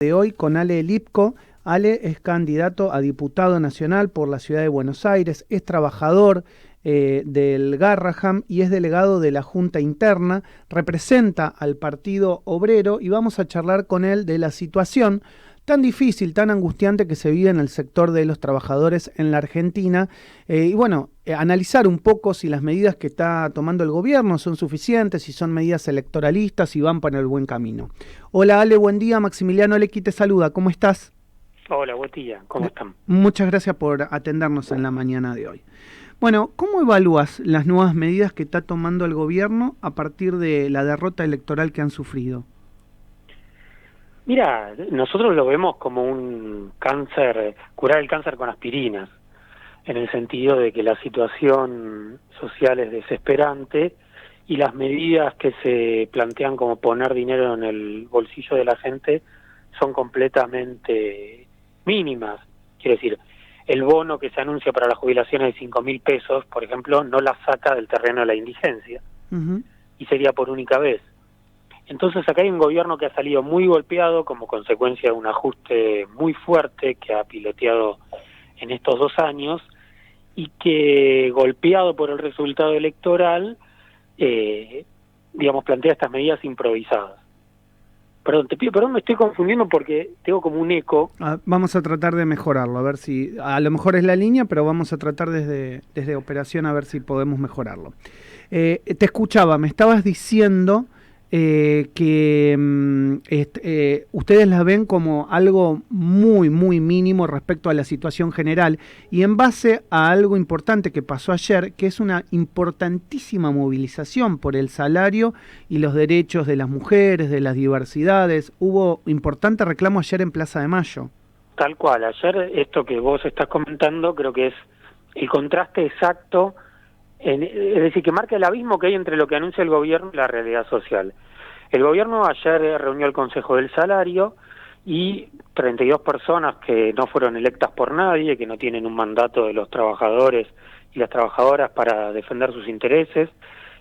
De hoy con Ale Lipko. Ale es candidato a diputado nacional por la ciudad de Buenos Aires, es trabajador del Garraham y es delegado de la Junta Interna, representa al Partido Obrero y vamos a charlar con él de la situación tan difícil, tan angustiante que se vive en el sector de los trabajadores en la Argentina y bueno, analizar un poco si las medidas que está tomando el gobierno son suficientes, si son medidas electoralistas, si van para el buen camino. Hola Ale, buen día, Maximiliano Lequi te saluda, ¿cómo estás? Hola, buen día, ¿cómo están? Muchas gracias por atendernos en la mañana de hoy. Bueno, ¿cómo evalúas las nuevas medidas que está tomando el gobierno a partir de la derrota electoral que han sufrido? Mira, nosotros lo vemos como un cáncer, curar el cáncer con aspirinas, en el sentido de que la situación social es desesperante y las medidas que se plantean como poner dinero en el bolsillo de la gente son completamente mínimas. Quiero decir, el bono que se anuncia para las jubilaciones de 5.000 pesos, por ejemplo, no la saca del terreno de la indigencia, y sería por única vez. Entonces acá hay un gobierno que ha salido muy golpeado como consecuencia de un ajuste muy fuerte que ha piloteado en estos 2 años y que, golpeado por el resultado electoral, plantea estas medidas improvisadas. Perdón, te pido perdón, me estoy confundiendo porque tengo como un eco. Vamos a tratar de mejorarlo, a ver si, a lo mejor es la línea, pero vamos a tratar desde operación a ver si podemos mejorarlo. Te escuchaba, me estabas diciendo que ustedes la ven como algo muy mínimo respecto a la situación general y en base a algo importante que pasó ayer, que es una importantísima movilización por el salario y los derechos de las mujeres, de las diversidades. Hubo importante reclamo ayer en Plaza de Mayo. Tal cual, ayer esto que vos estás comentando creo que es el contraste exacto, es decir, que marca el abismo que hay entre lo que anuncia el gobierno y la realidad social. El gobierno ayer reunió el Consejo del Salario y 32 personas que no fueron electas por nadie, que no tienen un mandato de los trabajadores y las trabajadoras para defender sus intereses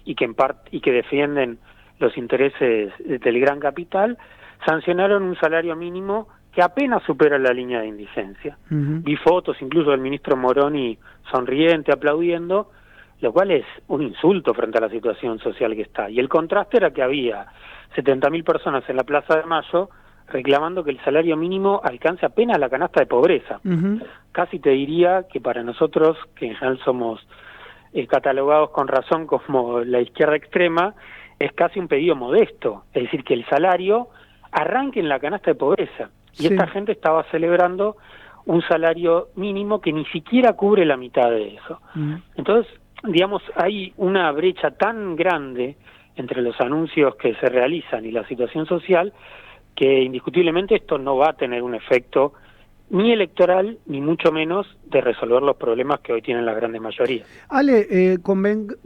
y que defienden los intereses del gran capital, sancionaron un salario mínimo que apenas supera la línea de indigencia. Vi fotos incluso del ministro Moroni sonriente, aplaudiendo, lo cual es un insulto frente a la situación social que está. Y el contraste era que había 70.000 personas en la Plaza de Mayo reclamando que el salario mínimo alcance apenas la canasta de pobreza. Casi te diría que para nosotros, que en general somos catalogados con razón como la izquierda extrema, es casi un pedido modesto, es decir, que el salario arranque en la canasta de pobreza. Y esta gente estaba celebrando un salario mínimo que ni siquiera cubre la mitad de eso. Entonces, hay una brecha tan grande entre los anuncios que se realizan y la situación social que indiscutiblemente esto no va a tener un efecto ni electoral, ni mucho menos de resolver los problemas que hoy tienen la grande mayoría. Ale,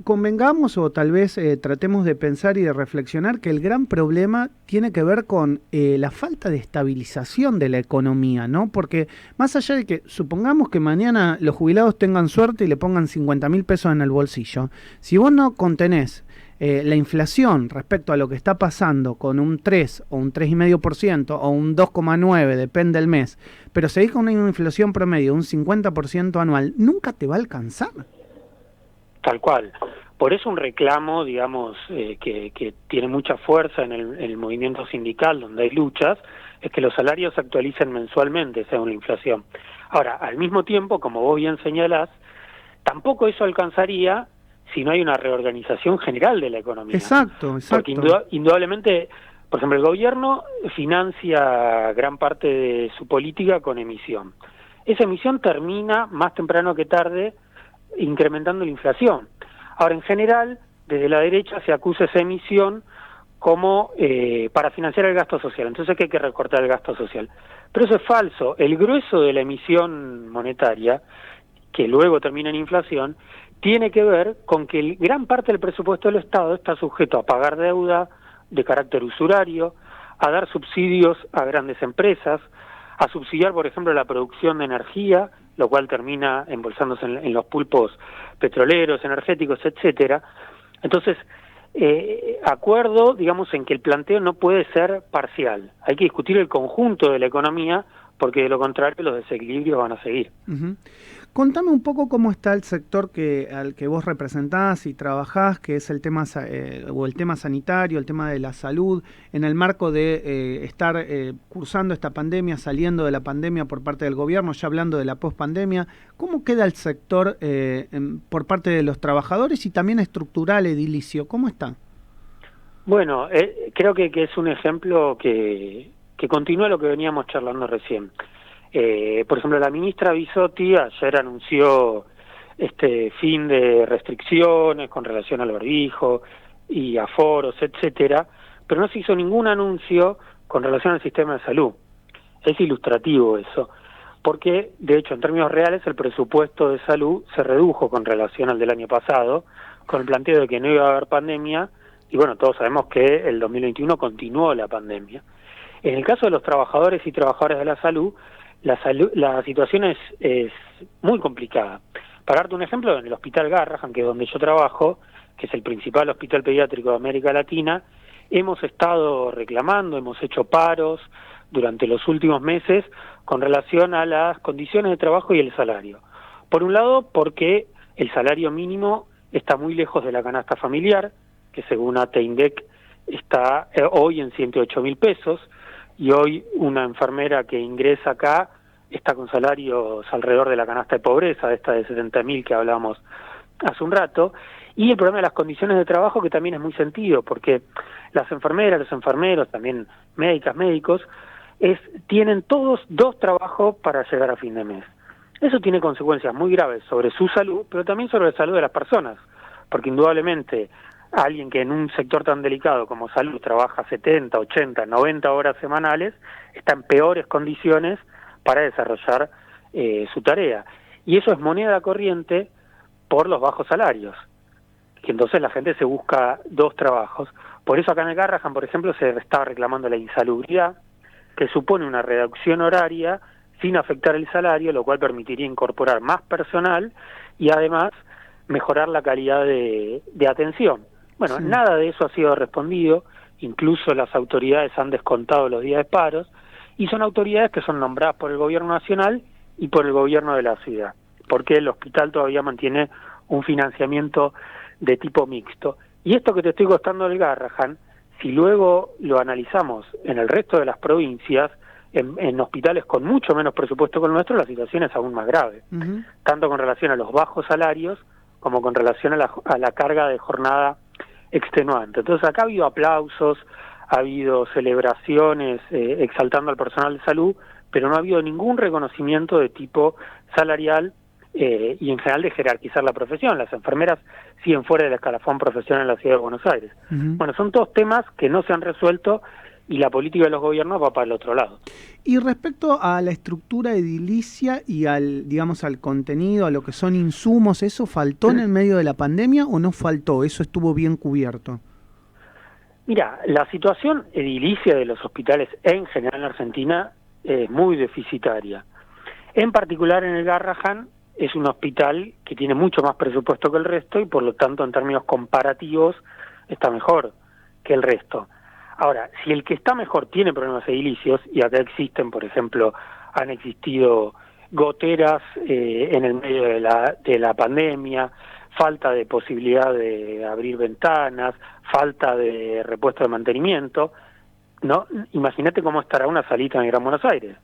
convengamos o tal vez tratemos de pensar y de reflexionar que el gran problema tiene que ver con la falta de estabilización de la economía, ¿no? Porque más allá de que supongamos que mañana los jubilados tengan suerte y le pongan 50.000 pesos en el bolsillo, si vos no contenés la inflación respecto a lo que está pasando con un 3 o un 3,5% o un 2,9%, depende del mes, pero seguís con una inflación promedio, un 50% anual, nunca te va a alcanzar. Tal cual. Por eso un reclamo, que tiene mucha fuerza en el movimiento sindical, donde hay luchas, es que los salarios se actualicen mensualmente según la inflación. Ahora, al mismo tiempo, como vos bien señalás, tampoco eso alcanzaría si no hay una reorganización general de la economía. Exacto. Porque indudablemente, por ejemplo, el gobierno financia gran parte de su política con emisión. Esa emisión termina más temprano que tarde incrementando la inflación. Ahora, en general, desde la derecha se acusa esa emisión como para financiar el gasto social. Entonces hay que recortar el gasto social. Pero eso es falso. El grueso de la emisión monetaria, que luego termina en inflación, tiene que ver con que gran parte del presupuesto del Estado está sujeto a pagar deuda de carácter usurario, a dar subsidios a grandes empresas, a subsidiar, por ejemplo, la producción de energía, lo cual termina embolsándose en los pulpos petroleros, energéticos, etcétera. Entonces, acuerdo, digamos, en que el planteo no puede ser parcial. Hay que discutir el conjunto de la economía, porque de lo contrario los desequilibrios van a seguir. Uh-huh. Contame un poco cómo está el sector al que vos representás y trabajás, que es el tema o el tema sanitario, el tema de la salud, en el marco de estar cursando esta pandemia, saliendo de la pandemia por parte del gobierno, ya hablando de la pospandemia. ¿Cómo queda el sector por parte de los trabajadores y también estructural, edilicio? ¿Cómo está? Bueno, creo que es un ejemplo que continúa lo que veníamos charlando recién. Por ejemplo, la ministra Bisotti ayer anunció este fin de restricciones con relación al barbijo y aforos, etcétera, pero no se hizo ningún anuncio con relación al sistema de salud. Es ilustrativo eso, porque de hecho en términos reales el presupuesto de salud se redujo con relación al del año pasado, con el planteo de que no iba a haber pandemia, y bueno, todos sabemos que el 2021 continuó la pandemia. En el caso de los trabajadores y trabajadoras de la salud, la situación es muy complicada. Para darte un ejemplo, en el Hospital Garrahan, que es donde yo trabajo, que es el principal hospital pediátrico de América Latina, hemos estado reclamando, hemos hecho paros durante los últimos meses con relación a las condiciones de trabajo y el salario. Por un lado, porque el salario mínimo está muy lejos de la canasta familiar, que según ATEINDEC está hoy en 108.000 pesos, y hoy una enfermera que ingresa acá está con salarios alrededor de la canasta de pobreza, esta de 70.000 que hablábamos hace un rato, y el problema de las condiciones de trabajo, que también es muy sentido, porque las enfermeras, los enfermeros, también médicas, médicos, tienen todos 2 trabajos para llegar a fin de mes. Eso tiene consecuencias muy graves sobre su salud, pero también sobre la salud de las personas, porque indudablemente alguien que en un sector tan delicado como salud trabaja 70, 80, 90 horas semanales, está en peores condiciones para desarrollar su tarea. Y eso es moneda corriente por los bajos salarios, que entonces la gente se busca 2 trabajos. Por eso acá en el Garrahan, por ejemplo, se estaba reclamando la insalubridad, que supone una reducción horaria sin afectar el salario, lo cual permitiría incorporar más personal y además mejorar la calidad de atención. Bueno, sí. Nada de eso ha sido respondido, incluso las autoridades han descontado los días de paros, y son autoridades que son nombradas por el gobierno nacional y por el gobierno de la ciudad, porque el hospital todavía mantiene un financiamiento de tipo mixto. Y esto que te estoy contando del Garrahan, si luego lo analizamos en el resto de las provincias, en hospitales con mucho menos presupuesto que el nuestro, la situación es aún más grave, tanto con relación a los bajos salarios como con relación a la carga de jornada extenuante. Entonces acá ha habido aplausos, ha habido celebraciones exaltando al personal de salud, pero no ha habido ningún reconocimiento de tipo salarial y en general de jerarquizar la profesión. Las enfermeras siguen fuera del escalafón profesional en la ciudad de Buenos Aires. Bueno, son todos temas que no se han resuelto y la política de los gobiernos va para el otro lado. Y respecto a la estructura edilicia y al contenido, a lo que son insumos, ¿eso faltó en el medio de la pandemia o no faltó? ¿Eso estuvo bien cubierto? Mira, la situación edilicia de los hospitales en general en Argentina es muy deficitaria. En particular en el Garrahan es un hospital que tiene mucho más presupuesto que el resto y por lo tanto en términos comparativos está mejor que el resto. Ahora, si el que está mejor tiene problemas edilicios, y acá existen, por ejemplo, han existido goteras en el medio de la pandemia, falta de posibilidad de abrir ventanas, falta de repuesto de mantenimiento, ¿no? Imagínate cómo estará una salita en el Gran Buenos Aires.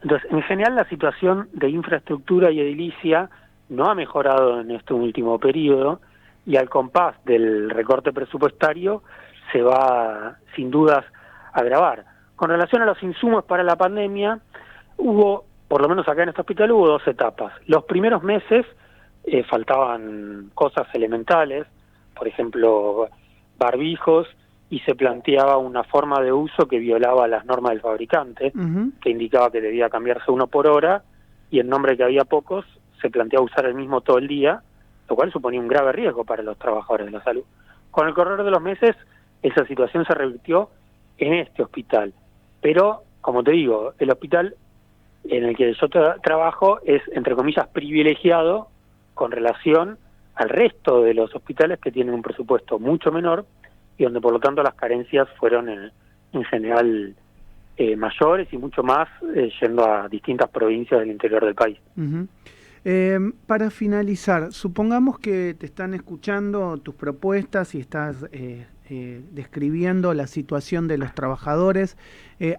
Entonces, en general la situación de infraestructura y edilicia no ha mejorado en este último periodo, y al compás del recorte presupuestario se va sin dudas a agravar. Con relación a los insumos para la pandemia, hubo, por lo menos acá en este hospital, hubo 2 etapas. Los primeros meses faltaban cosas elementales, por ejemplo, barbijos, y se planteaba una forma de uso que violaba las normas del fabricante, que indicaba que debía cambiarse 1 por hora, y en nombre de que había pocos, se planteaba usar el mismo todo el día, lo cual suponía un grave riesgo para los trabajadores de la salud. Con el correr de los meses, esa situación se revirtió en este hospital. Pero, como te digo, el hospital en el que yo trabajo es, entre comillas, privilegiado con relación al resto de los hospitales que tienen un presupuesto mucho menor y donde por lo tanto las carencias fueron en general mayores y mucho más yendo a distintas provincias del interior del país. Uh-huh. Para finalizar, supongamos que te están escuchando tus propuestas y estás describiendo la situación de los trabajadores.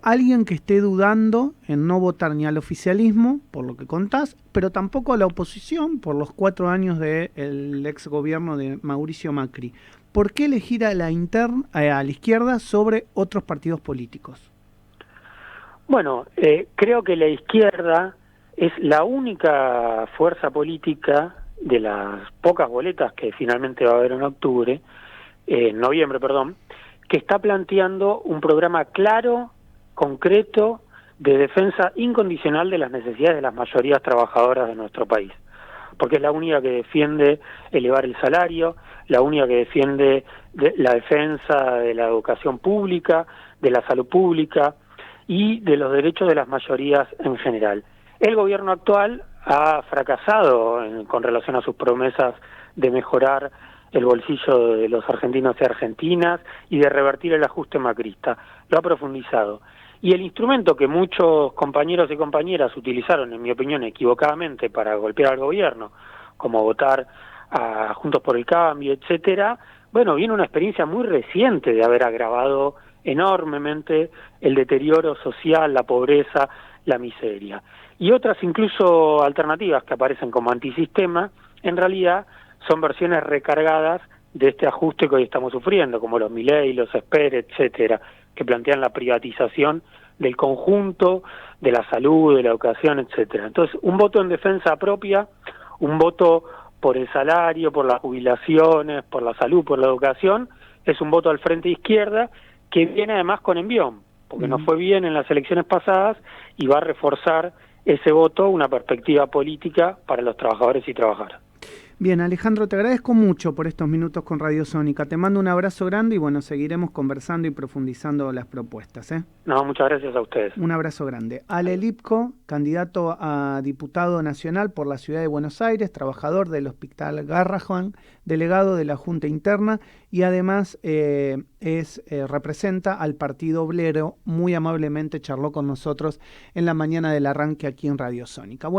Alguien que esté dudando en no votar ni al oficialismo, por lo que contás, pero tampoco a la oposición, por los 4 años del ex gobierno de Mauricio Macri. ¿Por qué elegir a la izquierda sobre otros partidos políticos? Bueno, creo que la izquierda es la única fuerza política de las pocas boletas que finalmente va a haber en noviembre, que está planteando un programa claro, concreto, de defensa incondicional de las necesidades de las mayorías trabajadoras de nuestro país. Porque es la única que defiende elevar el salario, la única que defiende la defensa de la educación pública, de la salud pública y de los derechos de las mayorías en general. El gobierno actual ha fracasado con relación a sus promesas de mejorar el bolsillo de los argentinos y argentinas y de revertir el ajuste macrista. Lo ha profundizado. Y el instrumento que muchos compañeros y compañeras utilizaron, en mi opinión, equivocadamente para golpear al gobierno, como votar a Juntos por el Cambio, etcétera, bueno, viene una experiencia muy reciente de haber agravado enormemente el deterioro social, la pobreza, la miseria. Y otras incluso alternativas que aparecen como antisistema, en realidad son versiones recargadas de este ajuste que hoy estamos sufriendo, como los Milei, los Esper, etcétera, que plantean la privatización del conjunto, de la salud, de la educación, etcétera. Entonces, un voto en defensa propia, un voto por el salario, por las jubilaciones, por la salud, por la educación, es un voto al frente izquierda que viene además con envión, porque nos fue bien en las elecciones pasadas y va a reforzar ese voto una perspectiva política para los trabajadores y trabajadoras. Bien, Alejandro, te agradezco mucho por estos minutos con Radio Sónica. Te mando un abrazo grande y bueno, seguiremos conversando y profundizando las propuestas. No, muchas gracias a ustedes. Un abrazo grande. Ale Lipko, candidato a diputado nacional por la Ciudad de Buenos Aires, trabajador del Hospital Garrahan, delegado de la Junta Interna y además representa al Partido Obrero. Muy amablemente charló con nosotros en la mañana del arranque aquí en Radio Sónica.